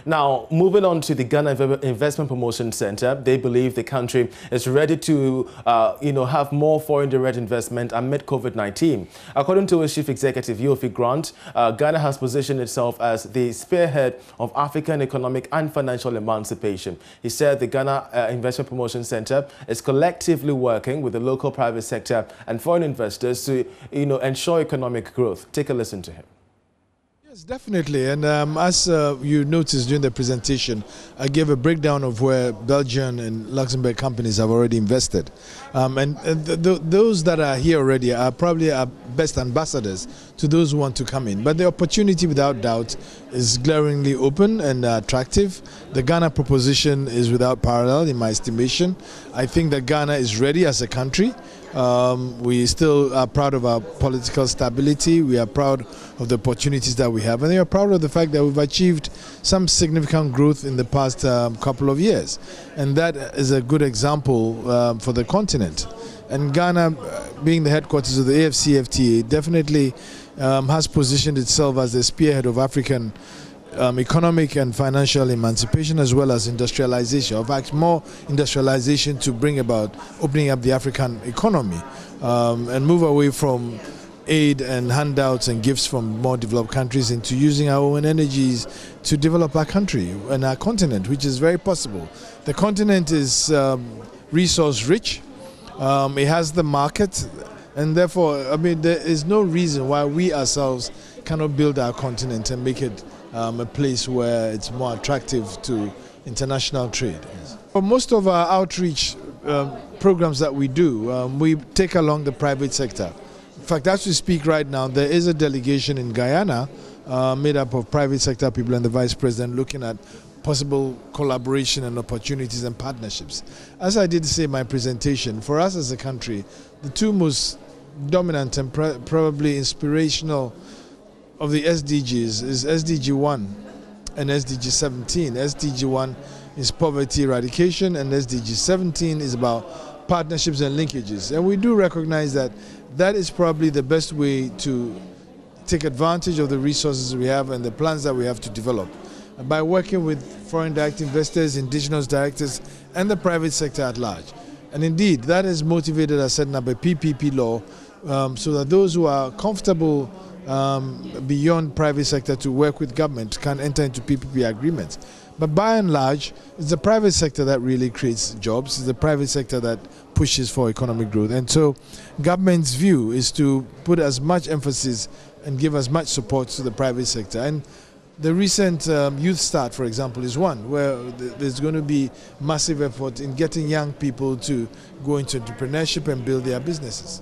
Now, moving on to the Ghana Investment Promotion Center, they believe the country is ready to, have more foreign direct investment amid COVID-19. According to its chief executive, Yofi Grant, Ghana has positioned itself as the spearhead of African economic and financial emancipation. He said the Ghana Investment Promotion Center is collectively working with the local private sector and foreign investors to, ensure economic growth. Take a listen to him. Yes, definitely. And as you noticed during the presentation, I gave a breakdown of where Belgian and Luxembourg companies have already invested. Those that are here already are probably our best ambassadors to those who want to come in. But the opportunity, without doubt, is glaringly open and attractive. The Ghana proposition is without parallel in my estimation. I think that Ghana is ready as a country. We still are proud of our political stability. We are proud of the opportunities that we have, and we are proud of the fact that we've achieved some significant growth in the past couple of years, and that is a good example for the continent. And Ghana, being the headquarters of the AFCFTA, definitely has positioned itself as the spearhead of African economic and financial emancipation, as well as industrialization. In fact, more industrialization to bring about opening up the African economy and move away from aid and handouts and gifts from more developed countries into using our own energies to develop our country and our continent, which is very possible. The continent is resource rich. It has the market, and therefore, there is no reason why we ourselves cannot build our continent and make it a place where it's more attractive to international trade. For most of our outreach programs that we do, we take along the private sector. In fact, as we speak right now, there is a delegation in Guyana made up of private sector people and the Vice President looking at possible collaboration and opportunities and partnerships. As I did say in my presentation, for us as a country, the two most dominant and probably inspirational of the SDGs is SDG 1 and SDG 17. SDG 1 is poverty eradication, and SDG 17 is about partnerships and linkages. And we do recognize that that is probably the best way to take advantage of the resources we have and the plans that we have to develop. By working with foreign direct investors, indigenous directors, and the private sector at large. And indeed, that is motivated as setting up a PPP law so that those who are comfortable beyond private sector to work with government can enter into PPP agreements. But by and large, it's the private sector that really creates jobs. It's the private sector that pushes for economic growth. And so government's view is to put as much emphasis and give as much support to the private sector. And the recent Youth Start, for example, is one where there's going to be massive effort in getting young people to go into entrepreneurship and build their businesses.